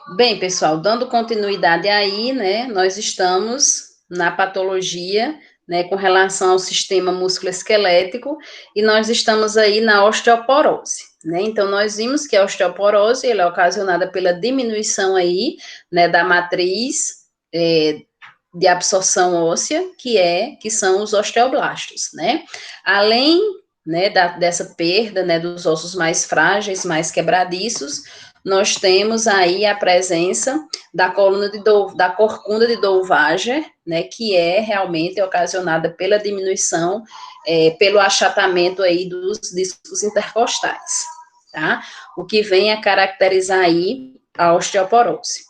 Bem, pessoal, dando continuidade aí, né, nós estamos na patologia, né, com relação ao sistema musculoesquelético, e nós estamos aí na osteoporose, né, então nós vimos que a osteoporose, ela é ocasionada pela diminuição aí, né, da matriz, de absorção óssea, que são os osteoblastos, né, além, né, dessa perda, né, dos ossos mais frágeis, mais quebradiços, nós temos aí a presença da coluna da corcunda de Dovhager, né, que é realmente ocasionada pela diminuição, pelo achatamento aí dos discos intercostais, tá? O que vem a caracterizar aí a osteoporose.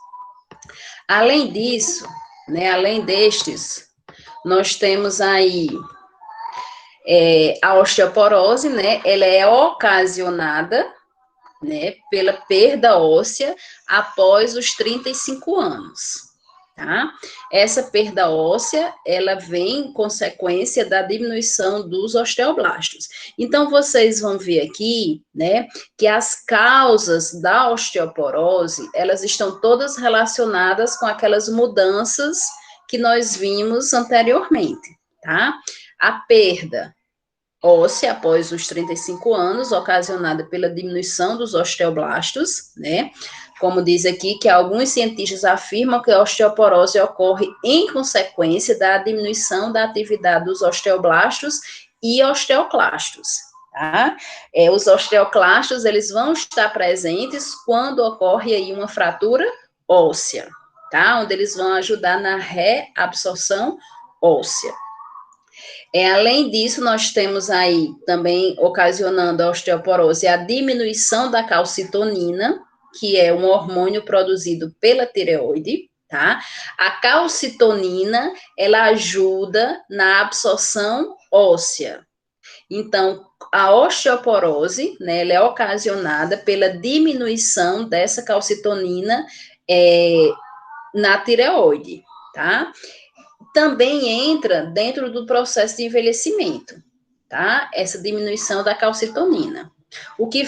Além disso, né, além destes, nós temos aí a osteoporose, né, ela é ocasionada, né, pela perda óssea após os 35 anos, tá? Essa perda óssea, ela vem em consequência da diminuição dos osteoblastos. Então, vocês vão ver aqui, né, que as causas da osteoporose, elas estão todas relacionadas com aquelas mudanças que nós vimos anteriormente, tá? A perda óssea após os 35 anos, ocasionada pela diminuição dos osteoblastos, né? Como diz aqui, que alguns cientistas afirmam que a osteoporose ocorre em consequência da diminuição da atividade dos osteoblastos e osteoclastos, tá? Os osteoclastos, eles vão estar presentes quando ocorre aí uma fratura óssea, tá? Onde eles vão ajudar na reabsorção óssea. Além disso, nós temos aí também ocasionando a osteoporose a diminuição da calcitonina, que é um hormônio produzido pela tireoide, tá? A calcitonina, ela ajuda na absorção óssea. Então, a osteoporose, né, ela é ocasionada pela diminuição dessa calcitonina na tireoide, tá? Também entra dentro do processo de envelhecimento, tá? Essa diminuição da calcitonina. O que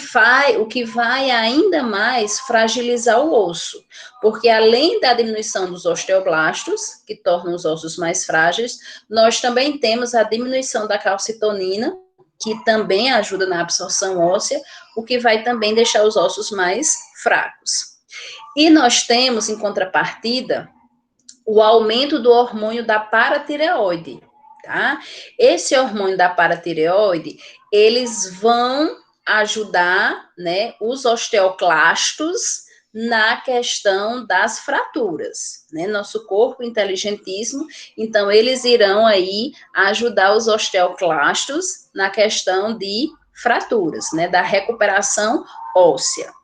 vai ainda mais fragilizar o osso, porque além da diminuição dos osteoblastos, que tornam os ossos mais frágeis, nós também temos a diminuição da calcitonina, que também ajuda na absorção óssea, o que vai também deixar os ossos mais fracos. E nós temos, em contrapartida, o aumento do hormônio da paratireoide, tá? Esse hormônio da paratireoide, eles vão ajudar, né, os osteoclastos na questão das fraturas, né? Nosso corpo inteligentíssimo, então eles irão aí ajudar os osteoclastos na questão de fraturas, né, da recuperação óssea.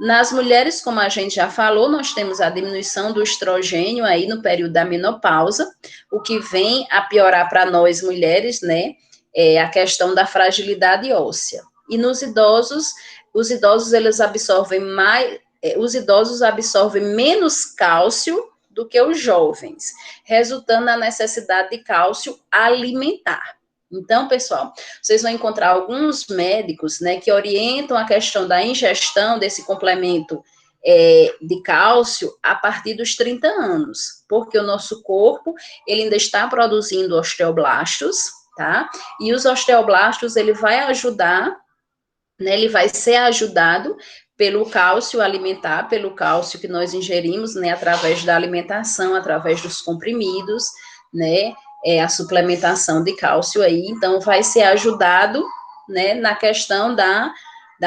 Nas mulheres, como a gente já falou, nós temos a diminuição do estrogênio aí no período da menopausa, o que vem a piorar para nós mulheres, né, a questão da fragilidade óssea. E nos idosos, os idosos eles absorvem mais, os idosos absorvem menos cálcio do que os jovens, resultando na necessidade de cálcio alimentar. Então, pessoal, vocês vão encontrar alguns médicos, né, que orientam a questão da ingestão desse complemento de cálcio a partir dos 30 anos, porque o nosso corpo, ele ainda está produzindo osteoblastos, tá? E os osteoblastos, ele vai ajudar, né, ele vai ser ajudado pelo cálcio alimentar, pelo cálcio que nós ingerimos, né, através da alimentação, através dos comprimidos, né, a suplementação de cálcio aí, então vai ser ajudado, né, na questão da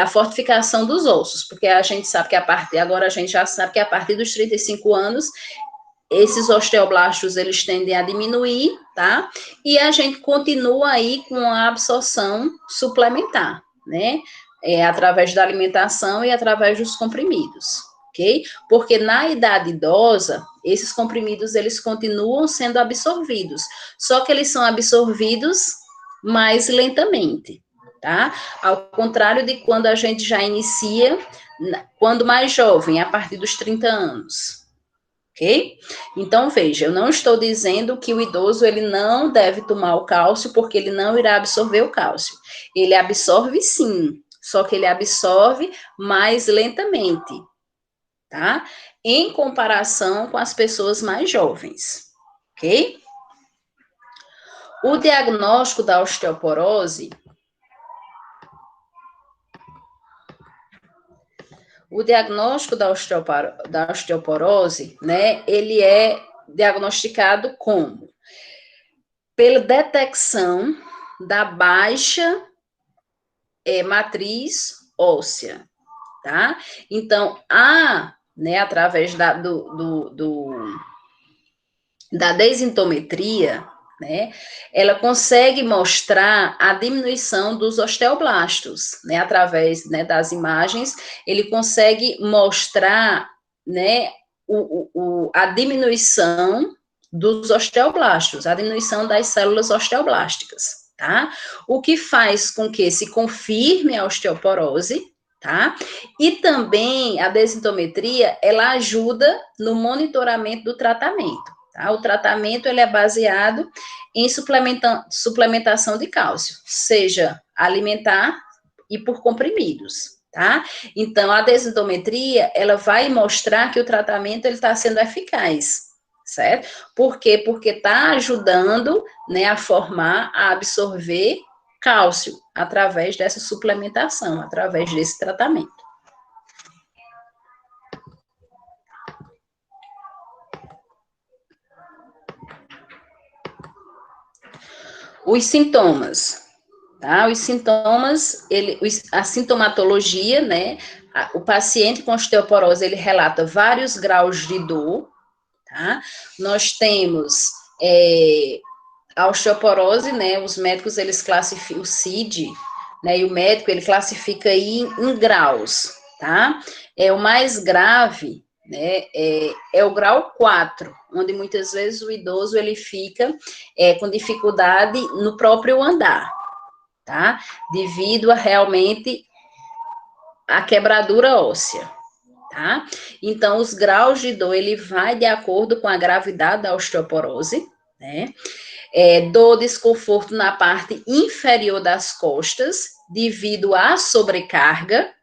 fortificação dos ossos, porque a gente sabe que agora a gente já sabe que a partir dos 35 anos, esses osteoblastos, eles tendem a diminuir, tá? E a gente continua aí com a absorção suplementar, né? Através da alimentação e através dos comprimidos, ok? Porque na idade idosa, esses comprimidos, eles continuam sendo absorvidos, só que eles são absorvidos mais lentamente, tá? Ao contrário de quando a gente já inicia, quando mais jovem, a partir dos 30 anos, ok? Então, veja, eu não estou dizendo que o idoso ele não deve tomar o cálcio porque ele não irá absorver o cálcio. Ele absorve sim, só que ele absorve mais lentamente, tá? Em comparação com as pessoas mais jovens, ok? O diagnóstico da osteoporose, da osteoporose, né, ele é diagnosticado como? Pela detecção da baixa matriz óssea, tá? Então, né, através da densitometria, né, ela consegue mostrar a diminuição dos osteoblastos, né, através, né, das imagens, ele consegue mostrar, né, a diminuição dos osteoblastos, a diminuição das células osteoblásticas, tá? O que faz com que se confirme a osteoporose, tá? E também a densitometria, ela ajuda no monitoramento do tratamento. Tá? O tratamento ele é baseado em suplementação de cálcio, seja alimentar e por comprimidos, tá? Então, a densitometria, ela vai mostrar que o tratamento ele está sendo eficaz, certo? Por quê? Porque está ajudando, né, a formar, a absorver cálcio através dessa suplementação, através desse tratamento. Os sintomas, tá? Os sintomas, a sintomatologia, né? O paciente com osteoporose, ele relata vários graus de dor, tá? Nós temos a osteoporose, né? Os médicos, eles classificam o CID, né? E o médico, ele classifica aí em graus, tá? O mais grave, né, é o grau 4, onde muitas vezes o idoso ele fica com dificuldade no próprio andar, tá? Devido a realmente a quebradura óssea, tá? Então, os graus de dor, ele vai de acordo com a gravidade da osteoporose, né? Dor, desconforto na parte inferior das costas, devido à sobrecarga.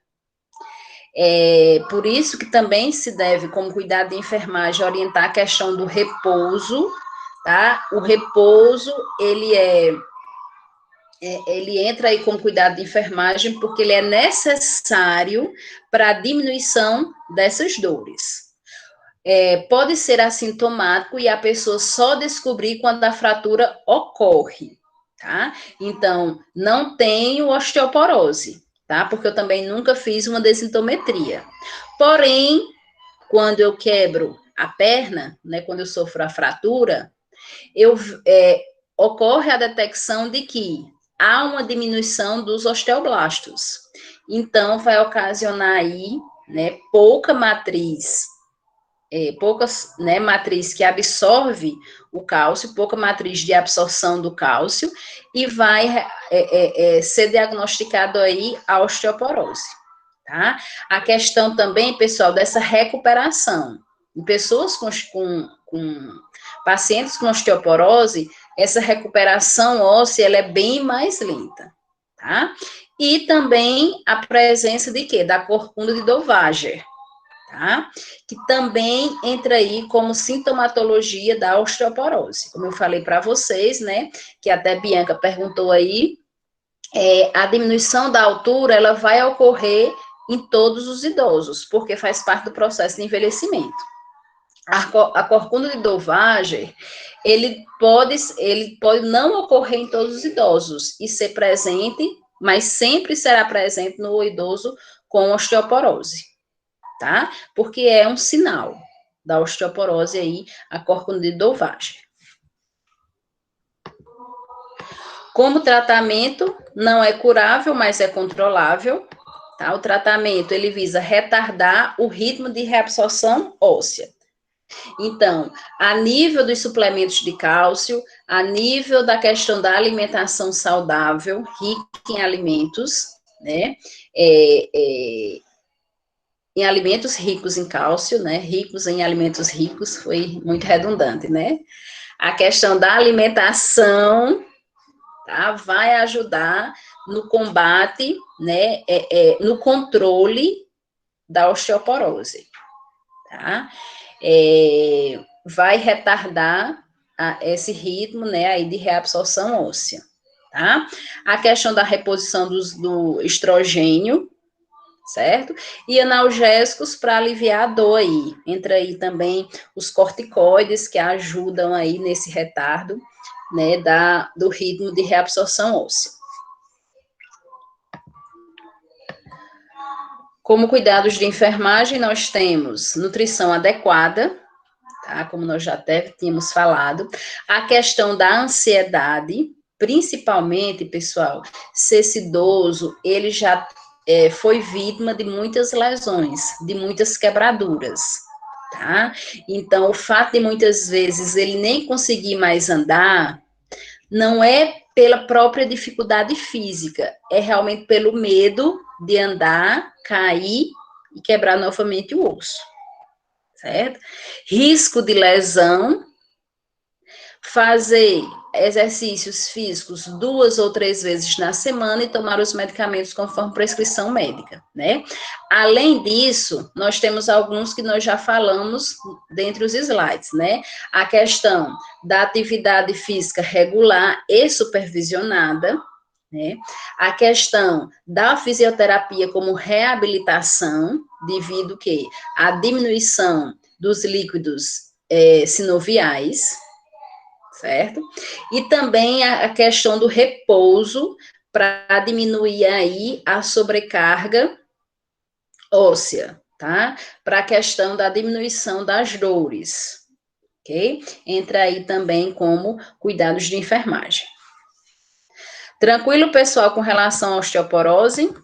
Por isso que também se deve, como cuidado de enfermagem, orientar a questão do repouso, tá? O repouso, ele entra aí como cuidado de enfermagem porque ele é necessário para a diminuição dessas dores. Pode ser assintomático e a pessoa só descobrir quando a fratura ocorre, tá? Então, não tenho osteoporose, tá? Porque eu também nunca fiz uma densitometria. Porém, quando eu quebro a perna, né, quando eu sofro a fratura, ocorre a detecção de que há uma diminuição dos osteoblastos. Então, vai ocasionar aí, né, pouca matriz, poucas, né, matriz que absorve o cálcio, pouca matriz de absorção do cálcio, e vai ser diagnosticado aí a osteoporose, tá? A questão também, pessoal, dessa recuperação. Em pessoas com pacientes com osteoporose, essa recuperação óssea, ela é bem mais lenta, tá? E também a presença de quê? Da corcunda de Dovager, tá? Que também entra aí como sintomatologia da osteoporose. Como eu falei para vocês, né? Que até Bianca perguntou aí, a diminuição da altura, ela vai ocorrer em todos os idosos, porque faz parte do processo de envelhecimento. A corcunda de Dovager, ele pode não ocorrer em todos os idosos e ser presente, mas sempre será presente no idoso com osteoporose, tá? Porque é um sinal da osteoporose aí, a corcunda de Dovager. Como tratamento, não é curável, mas é controlável, tá? O tratamento, ele visa retardar o ritmo de reabsorção óssea. Então, a nível dos suplementos de cálcio, a nível da questão da alimentação saudável, rica em alimentos, né? Em alimentos ricos em cálcio, né? Ricos em alimentos ricos, foi muito redundante, né? A questão da alimentação, tá? Vai ajudar no combate, né? No controle da osteoporose. tá? Vai retardar esse ritmo, né, aí de reabsorção óssea, tá? A questão da reposição do estrogênio, certo? E analgésicos para aliviar a dor aí. Entra aí também os corticoides que ajudam aí nesse retardo, né, do ritmo de reabsorção óssea. Como cuidados de enfermagem, nós temos nutrição adequada, tá? Como nós já até tínhamos falado. A questão da ansiedade, principalmente, pessoal, se esse idoso, ele já foi vítima de muitas lesões, de muitas quebraduras, tá? Então, o fato de muitas vezes ele nem conseguir mais andar, não é pela própria dificuldade física, é realmente pelo medo de andar, cair e quebrar novamente o osso, certo? Risco de lesão, fazer exercícios físicos 2 ou 3 vezes na semana e tomar os medicamentos conforme prescrição médica, né? Além disso, nós temos alguns que nós já falamos dentre os slides, né? A questão da atividade física regular e supervisionada, né? A questão da fisioterapia como reabilitação, devido que a diminuição dos líquidos sinoviais, certo? E também a questão do repouso para diminuir aí a sobrecarga óssea, tá? Para a questão da diminuição das dores, ok? Entra aí também como cuidados de enfermagem. Tranquilo, pessoal, com relação à osteoporose?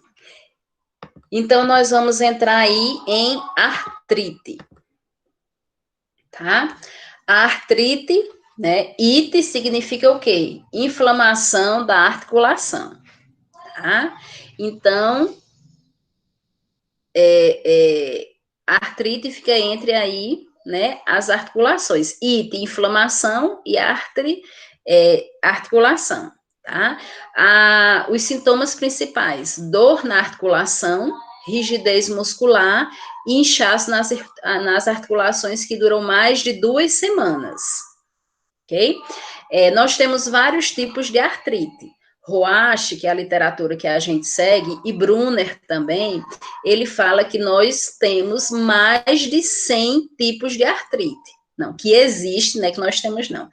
Então, nós vamos entrar aí em artrite, tá? A artrite, né? Ite significa o quê? Inflamação da articulação, tá? Então, a artrite fica entre aí, né? As articulações. Ite, inflamação, e articulação, tá? Os sintomas principais: dor na articulação, rigidez muscular e inchaço nas articulações que duram mais de 2 semanas, ok? Nós temos vários tipos de artrite. Roach, que é a literatura que a gente segue, e Brunner também, ele fala que nós temos mais de 100 tipos de artrite. Não, que existe, né, que nós temos não.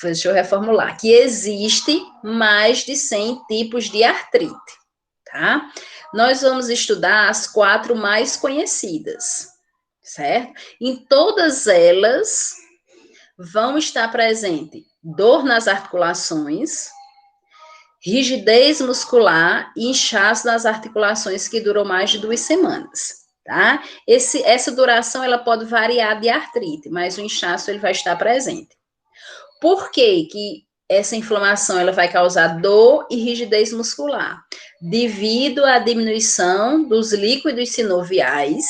Deixa eu reformular. Que existe mais de 100 tipos de artrite, tá? Nós vamos estudar as 4 mais conhecidas, certo? Em todas elas vão estar presente dor nas articulações, rigidez muscular e inchaço nas articulações que duram mais de 2 semanas, tá? Essa duração, ela pode variar de artrite, mas o inchaço, ele vai estar presente. Por que essa inflamação, ela vai causar dor e rigidez muscular? Devido à diminuição dos líquidos sinoviais,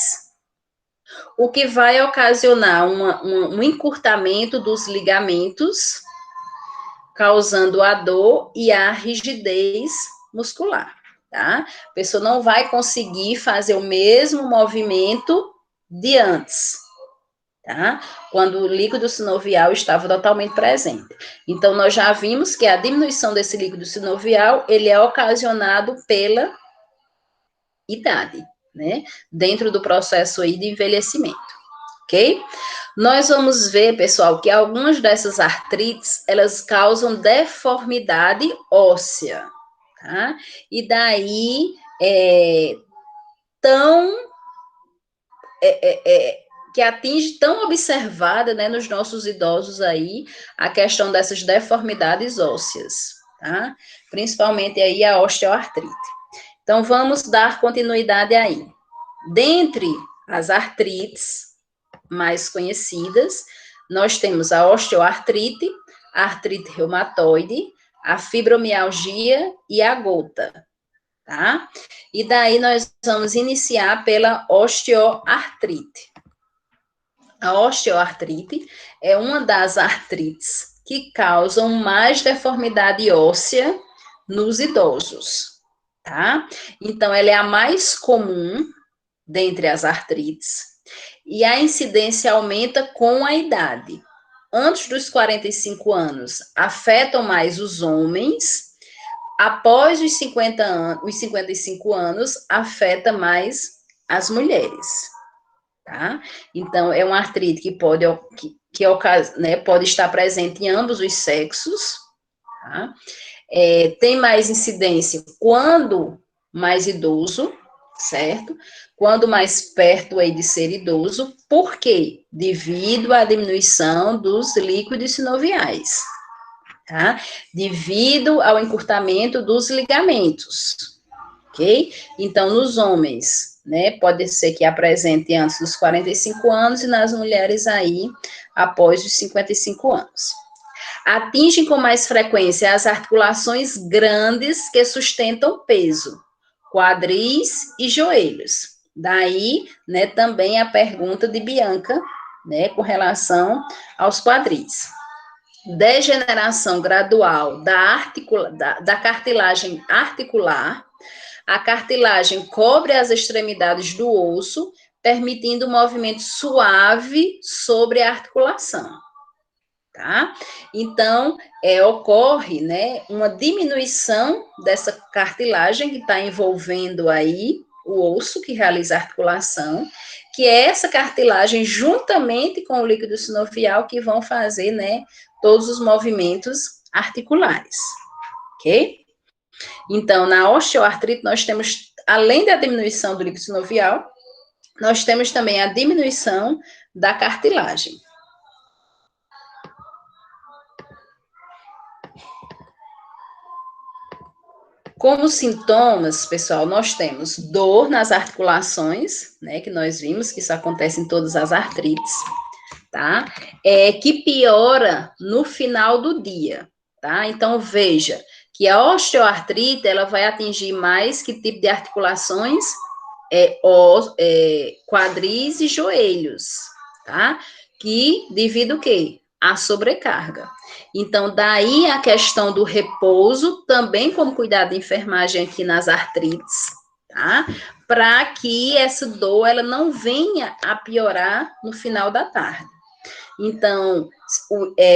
o que vai ocasionar um encurtamento dos ligamentos, causando a dor e a rigidez muscular, tá? A pessoa não vai conseguir fazer o mesmo movimento de antes, tá? Quando o líquido sinovial estava totalmente presente. Então, nós já vimos que a diminuição desse líquido sinovial, ele é ocasionado pela idade, né? Dentro do processo aí de envelhecimento, ok? Nós vamos ver, pessoal, que algumas dessas artrites, elas causam deformidade óssea, tá? E daí, que atinge tão observada, né, nos nossos idosos aí, a questão dessas deformidades ósseas, tá? Principalmente aí a osteoartrite. Então, vamos dar continuidade aí. Dentre as artrites mais conhecidas, nós temos a osteoartrite, a artrite reumatoide, a fibromialgia e a gota, tá? E daí nós vamos iniciar pela osteoartrite. A osteoartrite é uma das artrites que causam mais deformidade óssea nos idosos, tá? Então, ela é a mais comum dentre as artrites e a incidência aumenta com a idade. Antes dos 45 anos, afetam mais os homens, após os 50 anos, os 55 anos, afeta mais as mulheres, tá? Então, é uma artrite que pode, né, pode estar presente em ambos os sexos, tá? Tem mais incidência quando mais idoso, certo? Quando mais perto aí de ser idoso, por quê? Devido à diminuição dos líquidos sinoviais, tá? Devido ao encurtamento dos ligamentos, ok? Então, nos homens, né, pode ser que apresente antes dos 45 anos e nas mulheres aí após os 55 anos. Atingem com mais frequência as articulações grandes que sustentam peso, quadris e joelhos. Daí, né, também a pergunta de Bianca, né, com relação aos quadris. Degeneração gradual da cartilagem articular. A cartilagem cobre as extremidades do osso, permitindo um movimento suave sobre a articulação. Tá? Então, ocorre, né, uma diminuição dessa cartilagem que está envolvendo aí o osso que realiza a articulação, que é essa cartilagem, juntamente com o líquido sinovial, que vão fazer, né, todos os movimentos articulares, ok? Então, na osteoartrite, nós temos, além da diminuição do líquido sinovial, nós temos também a diminuição da cartilagem. Como sintomas, pessoal, nós temos dor nas articulações, né, que nós vimos que isso acontece em todas as artrites, tá? Que piora no final do dia, tá? Então, veja que a osteoartrite, ela vai atingir mais que tipo de articulações? Quadris e joelhos, tá? Que devido o quê? A sobrecarga. Então, daí a questão do repouso, também como cuidado de enfermagem aqui nas artrites, tá? Para que essa dor, ela não venha a piorar no final da tarde. Então,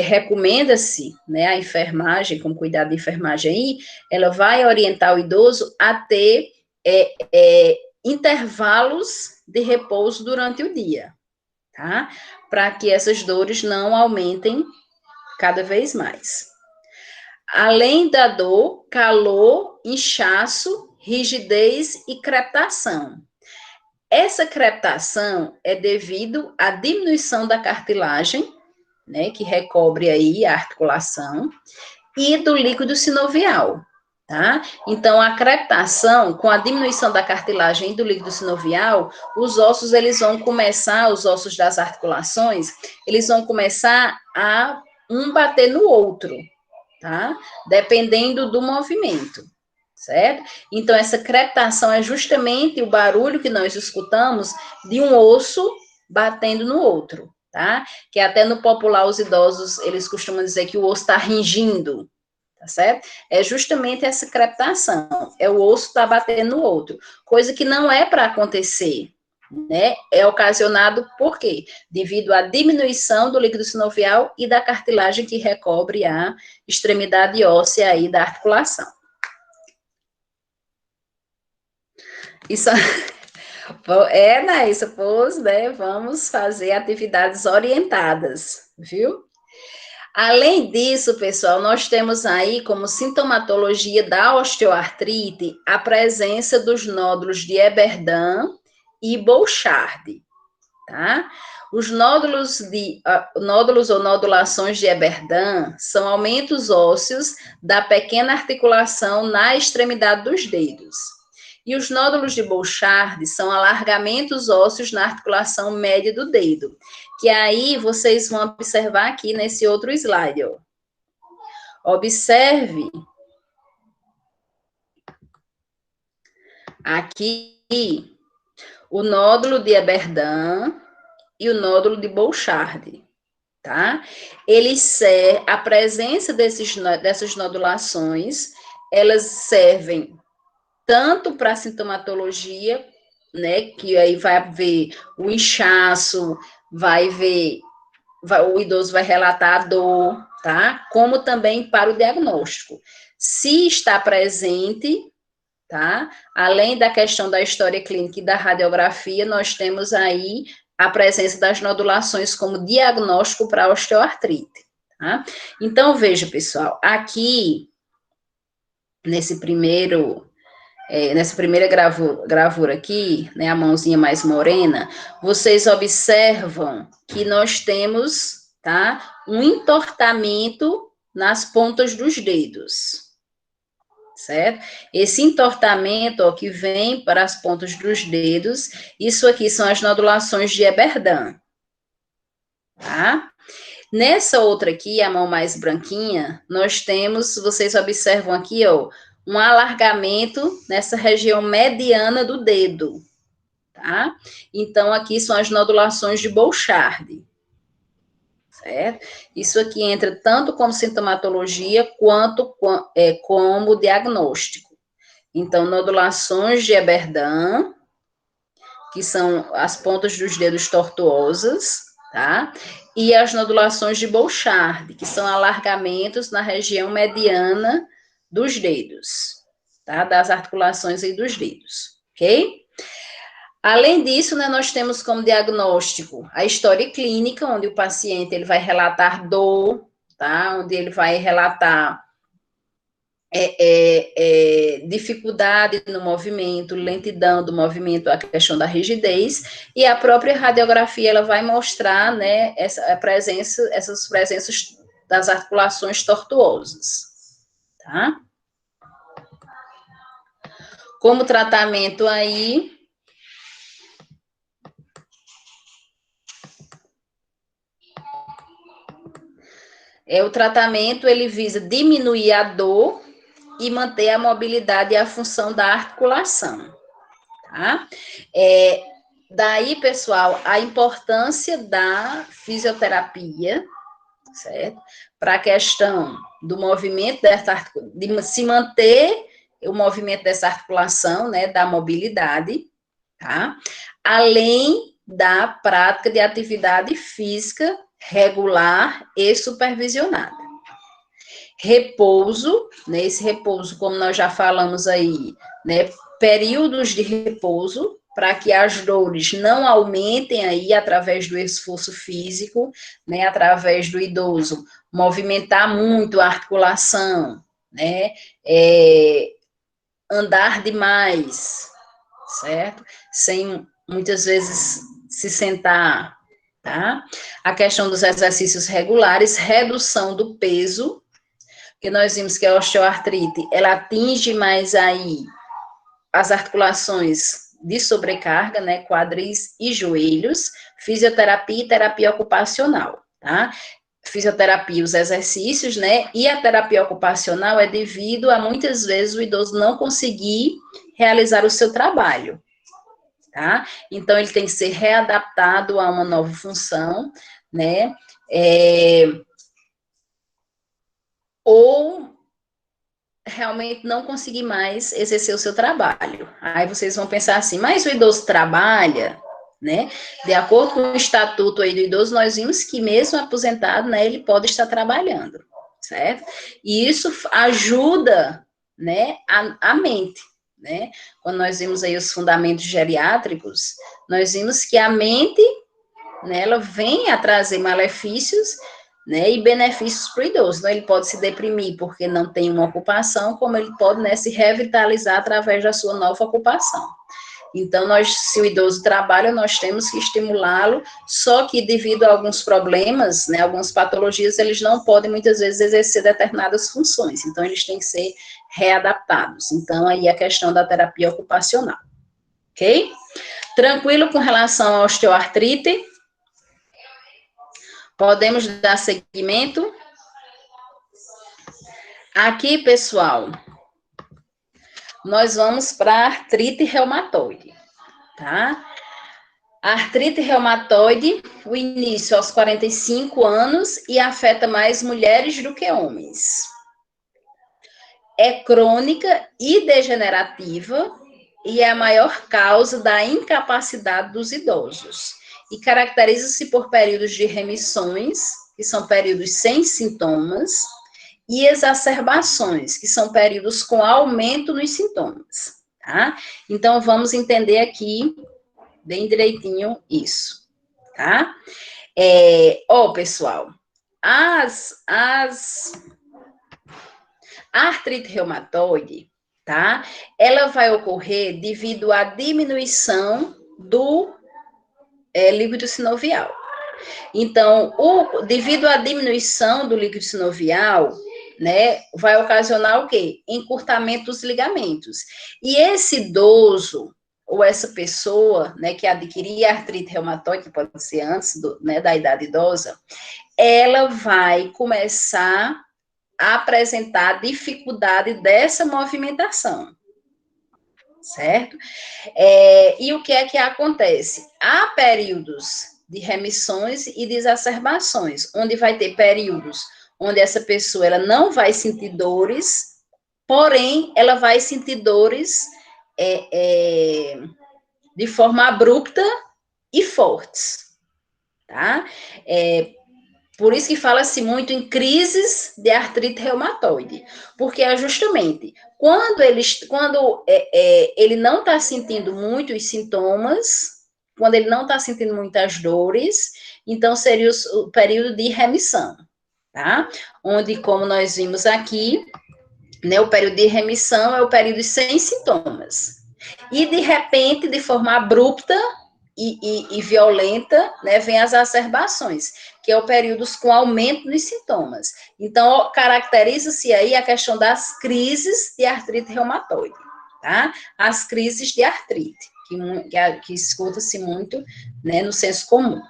recomenda-se, né, a enfermagem, como cuidado de enfermagem aí, ela vai orientar o idoso a ter intervalos de repouso durante o dia, tá? Para que essas dores não aumentem cada vez mais. Além da dor, calor, inchaço, rigidez e crepitação. Essa crepitação é devido à diminuição da cartilagem, né, que recobre aí a articulação, e do líquido sinovial, tá? Então, a crepitação, com a diminuição da cartilagem e do líquido sinovial, os ossos, eles vão começar, os ossos das articulações, eles vão começar a um bater no outro, tá? Dependendo do movimento, certo? Então, essa crepitação é justamente o barulho que nós escutamos de um osso batendo no outro, tá? Que até no popular, os idosos, eles costumam dizer que o osso está ringindo, tá certo? É justamente essa crepitação, é o osso tá batendo no outro, coisa que não é para acontecer, né? É ocasionado por quê? Devido à diminuição do líquido sinovial e da cartilagem que recobre a extremidade óssea aí da articulação. Isso Naísa, pois, né? Vamos fazer atividades orientadas, viu? Além disso, pessoal, nós temos aí como sintomatologia da osteoartrite a presença dos nódulos de Ehlers-Danlos e Bouchard, tá? Os nódulos ou nodulações de Ehlers-Danlos são aumentos ósseos da pequena articulação na extremidade dos dedos. E os nódulos de Bouchard são alargamentos ósseos na articulação média do dedo, que aí vocês vão observar aqui nesse outro slide, ó. Observe aqui o nódulo de Ehlers-Danlos e o nódulo de Bouchard, tá? A presença dessas nodulações, elas servem tanto para sintomatologia né, que aí vai ver o inchaço, o idoso vai relatar a dor, tá? Como também para o diagnóstico. Se está presente, tá? Além da questão da história clínica e da radiografia, nós temos aí a presença das nodulações como diagnóstico para osteoartrite, tá? Então, veja, pessoal, aqui, nessa primeira gravura aqui, né, a mãozinha mais morena, vocês observam que nós temos, tá, um entortamento nas pontas dos dedos, certo? Esse entortamento, ó, que vem para as pontas dos dedos, isso aqui são as nodulações de Eberdan, tá? Nessa outra aqui, a mão mais branquinha, nós temos, vocês observam aqui, ó, um alargamento nessa região mediana do dedo, tá? Então, aqui são as nodulações de Bouchard, certo? Isso aqui entra tanto como sintomatologia quanto como diagnóstico. Então, nodulações de Eberdan, que são as pontas dos dedos tortuosas, tá? E as nodulações de Bouchard, que são alargamentos na região mediana dos dedos, tá? Das articulações aí dos dedos, ok? Além disso, né, nós temos como diagnóstico a história clínica, onde o paciente ele vai relatar dor, tá? Onde ele vai relatar dificuldade no movimento, lentidão do movimento, a questão da rigidez, e a própria radiografia ela vai mostrar, né, essas presenças das articulações tortuosas, tá? Como tratamento aí, o tratamento ele visa diminuir a dor e manter a mobilidade e a função da articulação, tá? Daí, pessoal, a importância da fisioterapia, certo? Para a questão do movimento de se manter o movimento dessa articulação, né, da mobilidade, tá? Além da prática de atividade física regular e supervisionada. Repouso, né, esse repouso, como nós já falamos aí, né, períodos de repouso, para que as dores não aumentem aí através do esforço físico, né, através do idoso movimentar muito a articulação, né, andar demais, certo? Sem muitas vezes se sentar, tá? A questão dos exercícios regulares, redução do peso, porque nós vimos que a osteoartrite, ela atinge mais aí as articulações de sobrecarga, né, quadris e joelhos, fisioterapia e terapia ocupacional, tá? Fisioterapia, os exercícios, né, e a terapia ocupacional é devido a muitas vezes o idoso não conseguir realizar o seu trabalho, tá? Então ele tem que ser readaptado a uma nova função, né, ou realmente não conseguir mais exercer o seu trabalho. Aí vocês vão pensar assim, mas o idoso trabalha, né? De acordo com o estatuto aí do idoso, nós vimos que mesmo aposentado, né, ele pode estar trabalhando, certo? E isso ajuda, né, a mente, né? Quando nós vimos aí os fundamentos geriátricos, nós vimos que a mente, né, ela vem a trazer malefícios, né, e benefícios para o idoso. Então, ele pode se deprimir porque não tem uma ocupação, como ele pode, né, se revitalizar através da sua nova ocupação. Então, se o idoso trabalha, nós temos que estimulá-lo, só que devido a alguns problemas, né, algumas patologias, eles não podem, muitas vezes, exercer determinadas funções. Então, eles têm que ser readaptados. Então, aí a questão da terapia ocupacional. Ok? Tranquilo com relação à osteoartrite? Podemos dar seguimento? Aqui, pessoal, nós vamos para a artrite reumatoide, tá? A artrite reumatoide, o início aos 45 anos e afeta mais mulheres do que homens. É crônica e degenerativa, e é a maior causa da incapacidade dos idosos. E caracteriza-se por períodos de remissões, que são períodos sem sintomas, e exacerbações, que são períodos com aumento nos sintomas, tá? Então, vamos entender aqui bem direitinho isso, tá? Pessoal, a artrite reumatoide, tá? Ela vai ocorrer devido à diminuição do líquido sinovial. Então, devido à diminuição do líquido sinovial, né, vai ocasionar o quê? Encurtamento dos ligamentos. E esse idoso, ou essa pessoa, né, que adquirir artrite reumatoide, que pode ser antes da idade idosa, ela vai começar a apresentar dificuldade dessa movimentação, certo? E o que é que acontece? Há períodos de remissões e de exacerbações, onde vai ter períodos onde essa pessoa ela não vai sentir dores, porém, ela vai sentir dores de forma abrupta e fortes, tá? Por isso que fala-se muito em crises de artrite reumatoide, porque é justamente quando ele não está sentindo muitos sintomas, quando ele não está sentindo muitas dores, então seria o período de remissão, tá? Onde, como nós vimos aqui, né, o período de remissão é o período sem sintomas. E, de repente, de forma abrupta e violenta, né, vem as exacerbações, que é o período com aumento dos sintomas. Então, caracteriza-se aí a questão das crises de artrite reumatoide, tá? As crises de artrite, que escuta-se muito, né, no senso comum.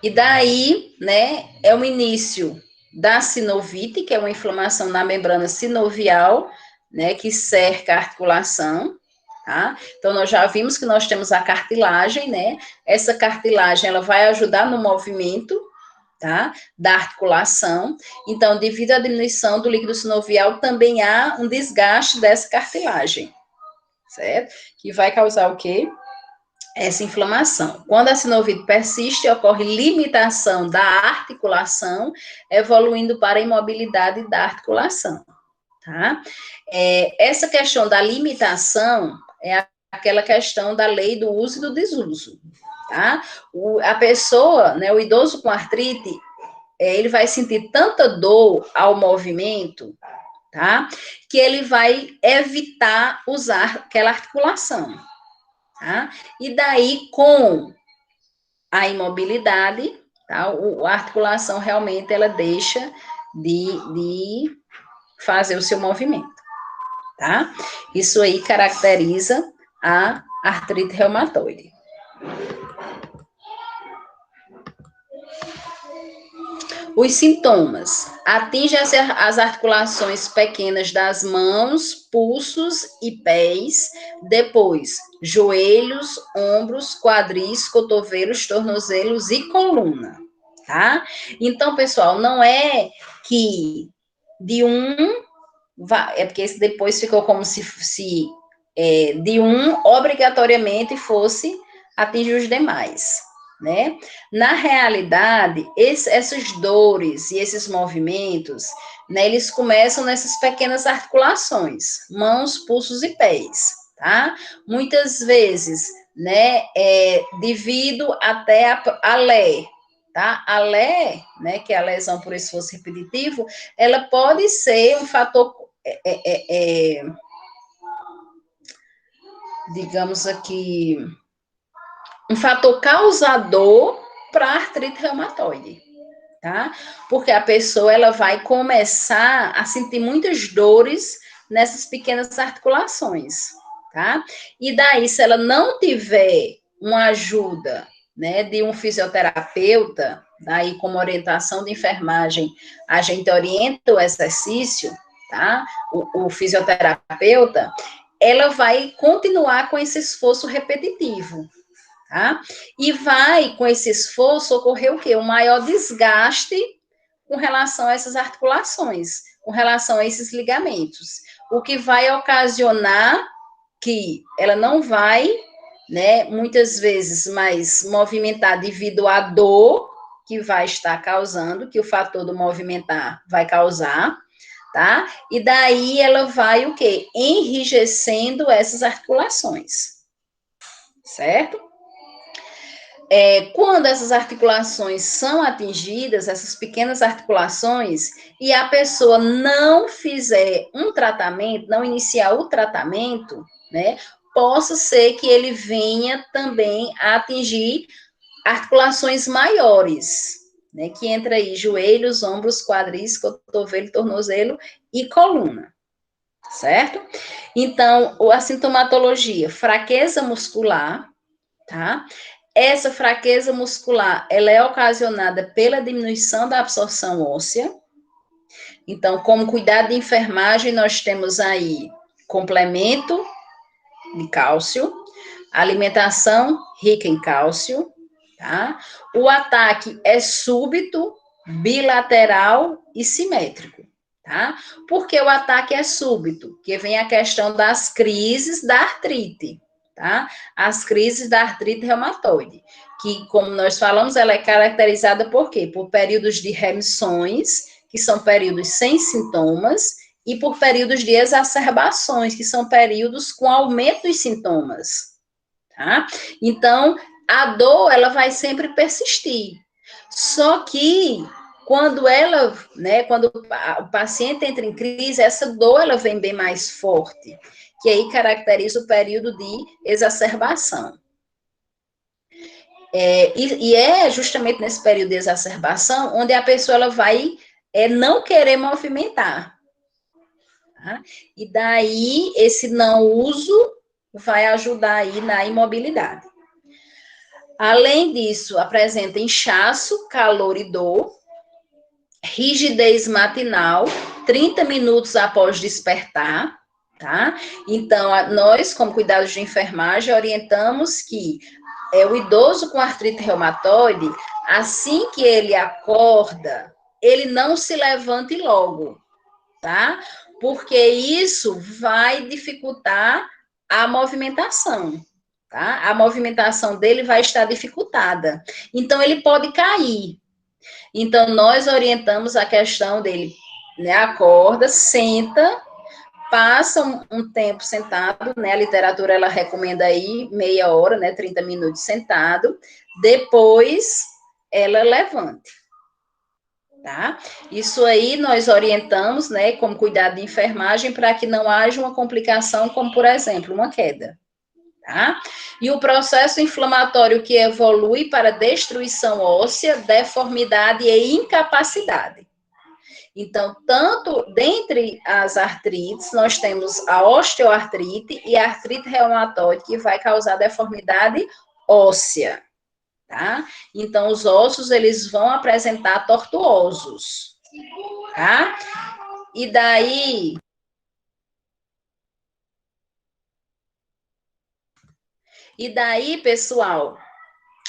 E daí, né, é o início da sinovite, que é uma inflamação na membrana sinovial, né, que cerca a articulação, tá? Então, nós já vimos que nós temos a cartilagem, né? Essa cartilagem, ela vai ajudar no movimento, tá? Da articulação. Então, devido à diminuição do líquido sinovial, também há um desgaste dessa cartilagem, certo? Que vai causar o quê? Essa inflamação. Quando a sinovite persiste, ocorre limitação da articulação, evoluindo para a imobilidade da articulação, tá? Essa questão da limitação é aquela questão da lei do uso e do desuso, tá? A pessoa, né, o idoso com artrite, ele vai sentir tanta dor ao movimento, tá? Que ele vai evitar usar aquela articulação. Tá? E daí, com a imobilidade, tá? A articulação realmente ela deixa de fazer o seu movimento, tá? Isso aí caracteriza a artrite reumatoide. Os sintomas. Atinge as articulações pequenas das mãos, pulsos e pés, depois joelhos, ombros, quadris, cotovelos, tornozelos e coluna, tá? Então, pessoal, não é que de é porque esse depois ficou como se de obrigatoriamente fosse atingir os demais, né? Na realidade, essas dores e esses movimentos, né, eles começam nessas pequenas articulações, mãos, pulsos e pés, tá? Muitas vezes, né, devido até a LE, tá? A LE, né, que é a lesão por esforço repetitivo, ela pode ser um fator, digamos aqui, um fator causador para artrite reumatoide, tá? Porque a pessoa, ela vai começar a sentir muitas dores nessas pequenas articulações, tá? E daí, se ela não tiver uma ajuda, né, de um fisioterapeuta, daí como orientação de enfermagem, a gente orienta o exercício, tá? O fisioterapeuta, ela vai continuar com esse esforço repetitivo, tá? E vai, com esse esforço, ocorrer o quê? Um maior desgaste com relação a essas articulações, com relação a esses ligamentos, o que vai ocasionar que ela não vai, né, muitas vezes mais movimentar devido à dor que vai estar causando, que o fator do movimentar vai causar, tá? E daí ela vai o quê? Enrijecendo essas articulações, certo? Quando essas articulações são atingidas, essas pequenas articulações, e a pessoa não fizer um tratamento, não iniciar o tratamento, né, possa ser que ele venha também a atingir articulações maiores, né, que entra aí joelhos, ombros, quadris, cotovelo, tornozelo e coluna, certo? Então, a sintomatologia, fraqueza muscular, tá? Essa fraqueza muscular, ela é ocasionada pela diminuição da absorção óssea. Então, como cuidado de enfermagem, nós temos aí complemento de cálcio, alimentação rica em cálcio, tá? O ataque é súbito, bilateral e simétrico, tá? Por que o ataque é súbito? Porque vem a questão das crises da artrite, tá? As crises da artrite reumatoide, que, como nós falamos, ela é caracterizada por quê? Por períodos de remissões, que são períodos sem sintomas, e por períodos de exacerbações, que são períodos com aumento dos sintomas, tá? Então, a dor, ela vai sempre persistir. Só que, quando ela, né, quando o paciente entra em crise, essa dor, ela vem bem mais forte, que aí caracteriza o período de exacerbação. E é justamente nesse período de exacerbação onde a pessoa, ela vai não querer movimentar. Tá? E daí, esse não uso vai ajudar aí na imobilidade. Além disso, apresenta inchaço, calor e dor, rigidez matinal, 30 minutos após despertar, tá? Então, nós, como cuidados de enfermagem, orientamos que o idoso com artrite reumatoide, assim que ele acorda, ele não se levante logo, tá? Porque isso vai dificultar a movimentação, tá? A movimentação dele vai estar dificultada. Então, ele pode cair. Então, nós orientamos a questão dele, né? Acorda, senta, passa um tempo sentado, né? A literatura, ela recomenda aí meia hora, né? 30 minutos sentado. Depois, ela levante. Tá? Isso aí nós orientamos, né, como cuidado de enfermagem, para que não haja uma complicação, como, por exemplo, uma queda. Tá? E o processo inflamatório que evolui para destruição óssea, deformidade e incapacidade. Então, tanto dentre as artrites, nós temos a osteoartrite e a artrite reumatoide, que vai causar deformidade óssea. Tá? Então, os ossos, eles vão apresentar tortuosos, tá? E daí, pessoal,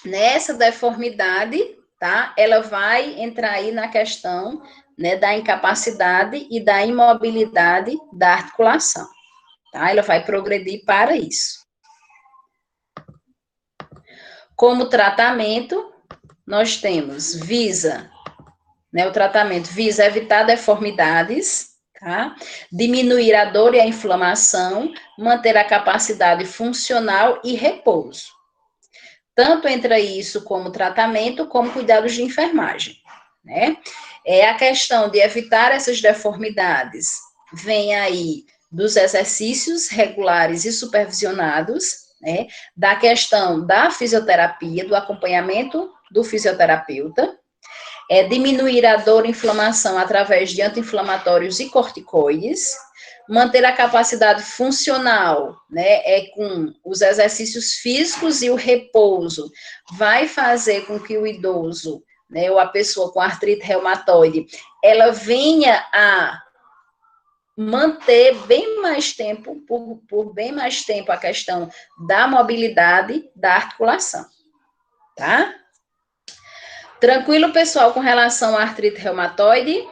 nessa deformidade, tá? Ela vai entrar aí na questão, né, da incapacidade e da imobilidade da articulação, tá? Ela vai progredir para isso. Como tratamento, nós temos o tratamento visa evitar deformidades, tá? Diminuir a dor e a inflamação, manter a capacidade funcional e repouso. Tanto entra isso como tratamento, como cuidados de enfermagem, né? A questão de evitar essas deformidades vem aí dos exercícios regulares e supervisionados, né? Da questão da fisioterapia, do acompanhamento do fisioterapeuta, diminuir a dor e inflamação através de anti-inflamatórios e corticoides, manter a capacidade funcional, né, com os exercícios físicos e o repouso, vai fazer com que o idoso, né, ou a pessoa com artrite reumatoide, ela venha a manter bem mais tempo, por bem mais tempo, a questão da mobilidade da articulação, tá? Tranquilo, pessoal, com relação à artrite reumatoide?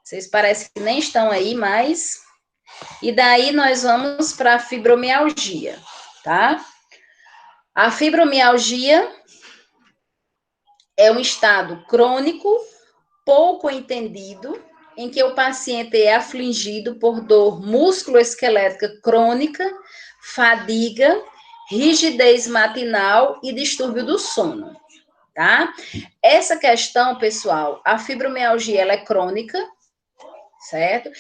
Vocês parecem que nem estão aí, mas... E daí nós vamos para a fibromialgia, tá? A fibromialgia é um estado crônico, pouco entendido, em que o paciente é afligido por dor musculoesquelética crônica, fadiga, rigidez matinal e distúrbio do sono, tá? Essa questão, pessoal, a fibromialgia ela é crônica, certo?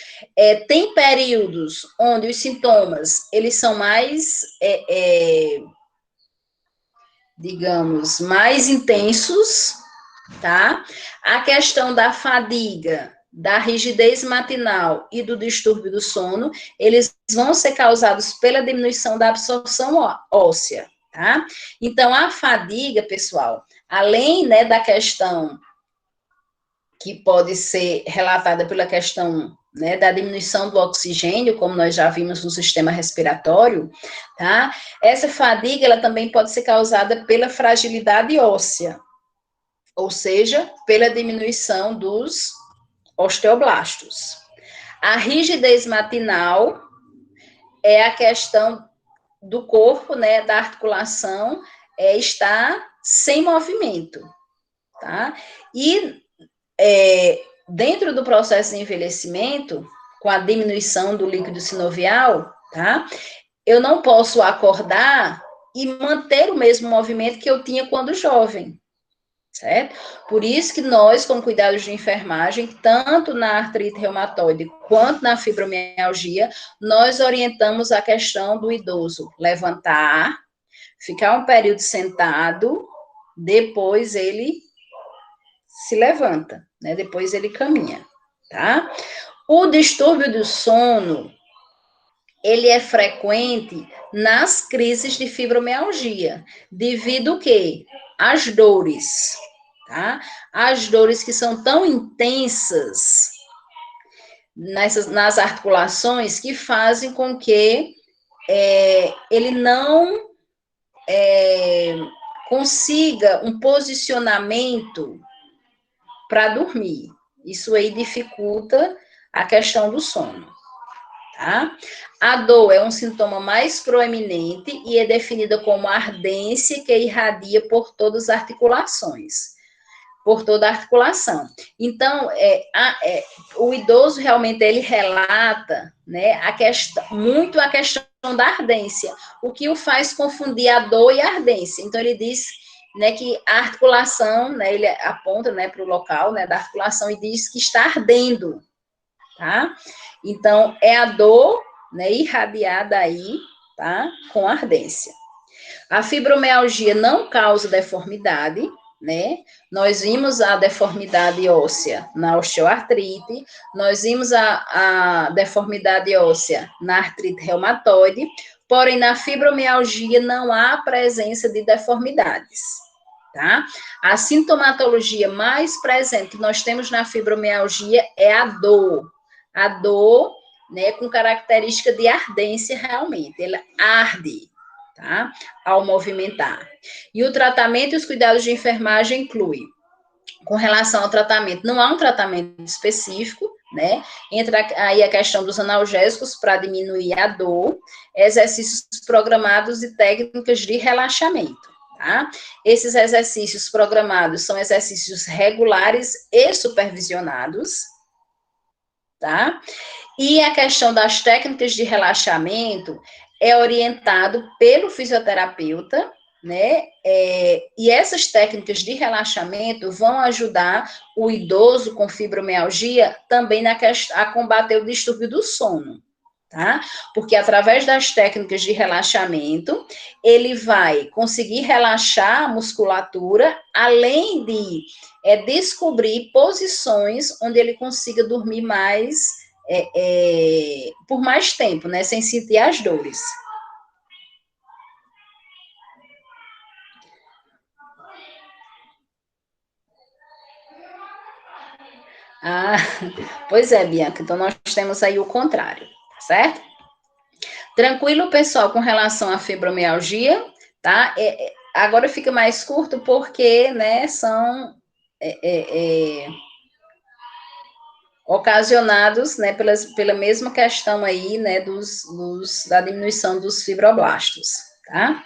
Tem períodos onde os sintomas, eles são mais, digamos, mais intensos, tá? A questão da fadiga, da rigidez matinal e do distúrbio do sono, eles vão ser causados pela diminuição da absorção óssea, tá? Então, a fadiga, pessoal, além, né, da questão que pode ser relatada pela questão, né, da diminuição do oxigênio, como nós já vimos no sistema respiratório, tá? Essa fadiga, ela também pode ser causada pela fragilidade óssea, ou seja, pela diminuição dos osteoblastos. A rigidez matinal é a questão do corpo, né, da articulação, está sem movimento, tá? E dentro do processo de envelhecimento, com a diminuição do líquido sinovial, tá? Eu não posso acordar e manter o mesmo movimento que eu tinha quando jovem, certo? Por isso que nós, com cuidados de enfermagem, tanto na artrite reumatoide quanto na fibromialgia, nós orientamos a questão do idoso levantar, ficar um período sentado, depois ele se levanta, né? Depois ele caminha, tá? O distúrbio do sono, ele é frequente nas crises de fibromialgia, devido ao quê? Às dores, tá? As dores que são tão intensas nas articulações que fazem com que ele não consiga um posicionamento para dormir. Isso aí dificulta a questão do sono, tá? A dor é um sintoma mais proeminente e é definida como ardência que irradia por todas as articulações, por toda a articulação. Então, o idoso realmente ele relata, né, muito a questão da ardência, o que o faz confundir a dor e a ardência. Então, ele diz, né, que a articulação, né, ele aponta, né, para o local, né, da articulação e diz que está ardendo, tá? Então, é a dor, né, irradiada aí, tá, com ardência. A fibromialgia não causa deformidade, né? Nós vimos a deformidade óssea na osteoartrite, nós vimos a deformidade óssea na artrite reumatoide, porém, na fibromialgia não há presença de deformidades, tá? A sintomatologia mais presente que nós temos na fibromialgia é a dor, né, com característica de ardência realmente, ela arde, tá? Ao movimentar. E o tratamento e os cuidados de enfermagem incluem, com relação ao tratamento, não há um tratamento específico, né? Entra aí a questão dos analgésicos para diminuir a dor, exercícios programados e técnicas de relaxamento, tá? Esses exercícios programados são exercícios regulares e supervisionados, tá? E a questão das técnicas de relaxamento é orientado pelo fisioterapeuta, né? E essas técnicas de relaxamento vão ajudar o idoso com fibromialgia também a combater o distúrbio do sono, tá? Porque através das técnicas de relaxamento, ele vai conseguir relaxar a musculatura, além de descobrir posições onde ele consiga dormir mais, por mais tempo, né? Sem sentir as dores. Ah, pois é, Bianca. Então, nós temos aí o contrário, tá certo? Tranquilo, pessoal, com relação à fibromialgia, tá? agora fica mais curto porque, né, são ocasionados, né, pela mesma questão aí, né, da diminuição dos fibroblastos, tá?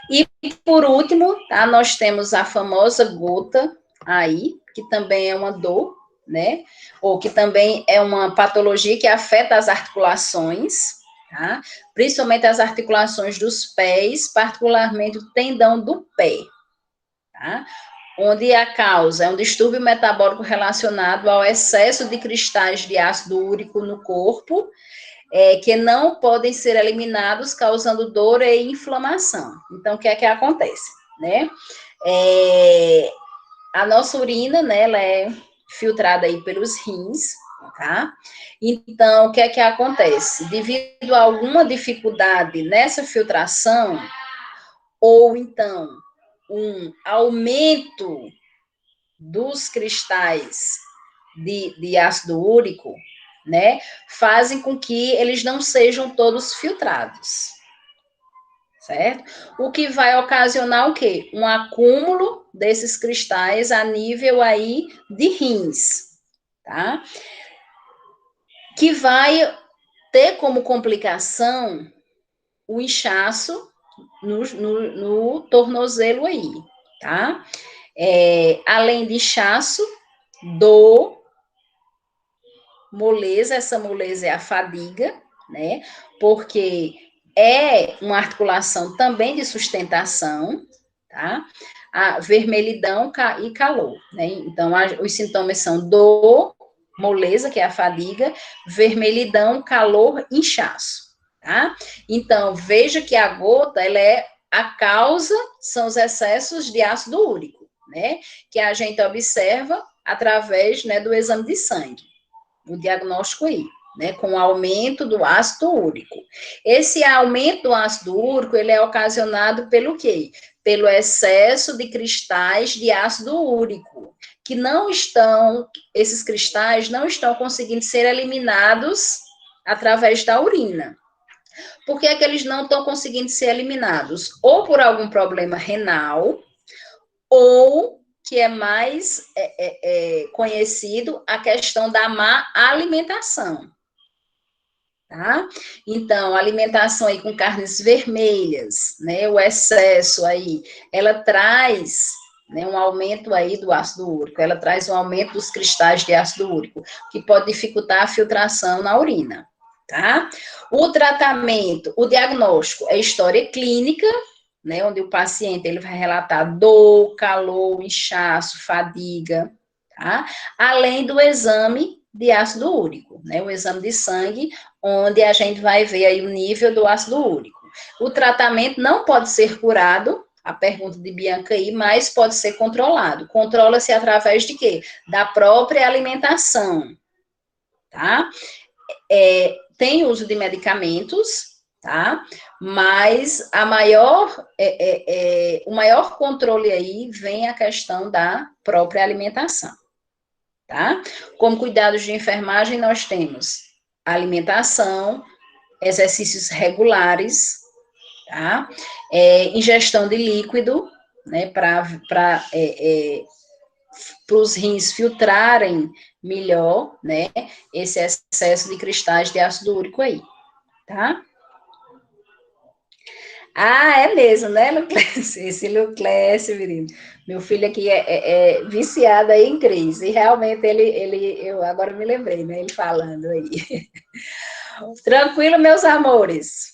E, por último, tá, nós temos a famosa gota aí, que também é uma dor, né, ou que também é uma patologia que afeta as articulações, tá? Principalmente as articulações dos pés, particularmente o tendão do pé, tá? Onde a causa é um distúrbio metabólico relacionado ao excesso de cristais de ácido úrico no corpo, que não podem ser eliminados, causando dor e inflamação. Então, o que é que acontece, né? A nossa urina, né, ela é filtrada aí pelos rins, tá? Então, o que é que acontece? Devido a alguma dificuldade nessa filtração, ou então um aumento dos cristais de ácido úrico, né, fazem com que eles não sejam todos filtrados, certo? O que vai ocasionar o quê? Um acúmulo desses cristais a nível aí de rins, tá? Que vai ter como complicação o inchaço no tornozelo aí, tá? Além de inchaço, dor, moleza, essa moleza é a fadiga, né? Porque é uma articulação também de sustentação, tá? A vermelhidão e calor, né? Então, os sintomas são dor, moleza, que é a fadiga, vermelhidão, calor, inchaço, tá? Então, veja que a gota, ela é a causa, são os excessos de ácido úrico, né? Que a gente observa através, né, do exame de sangue, o diagnóstico aí, né, com o aumento do ácido úrico. Esse aumento do ácido úrico, ele é ocasionado pelo quê? Pelo excesso de cristais de ácido úrico, que não estão, esses cristais não estão conseguindo ser eliminados através da urina. Por que é que eles não estão conseguindo ser eliminados? Ou por algum problema renal, ou que é mais conhecido, a questão da má alimentação, tá? Então, alimentação aí com carnes vermelhas, né, o excesso aí, ela traz, né, um aumento aí do ácido úrico, ela traz um aumento dos cristais de ácido úrico, que pode dificultar a filtração na urina, tá? O tratamento, o diagnóstico é história clínica, né, onde o paciente ele vai relatar dor, calor, inchaço, fadiga, tá? Além do exame de ácido úrico, né, o exame de sangue, onde a gente vai ver aí o nível do ácido úrico. O tratamento não pode ser curado, a pergunta de Bianca aí, mas pode ser controlado. Controla-se através de quê? Da própria alimentação, tá? Tem uso de medicamentos, tá? Mas o maior controle aí vem a questão da própria alimentação, tá? Como cuidados de enfermagem, nós temos alimentação, exercícios regulares, tá? Ingestão de líquido, né, para os rins filtrarem melhor, né, esse excesso de cristais de ácido úrico aí, tá? Ah, é mesmo, né, Luclécio? Esse Luclécio, menino. Meu filho aqui é viciado aí em crise. E realmente eu agora me lembrei, né? Ele falando aí. Tranquilo, meus amores.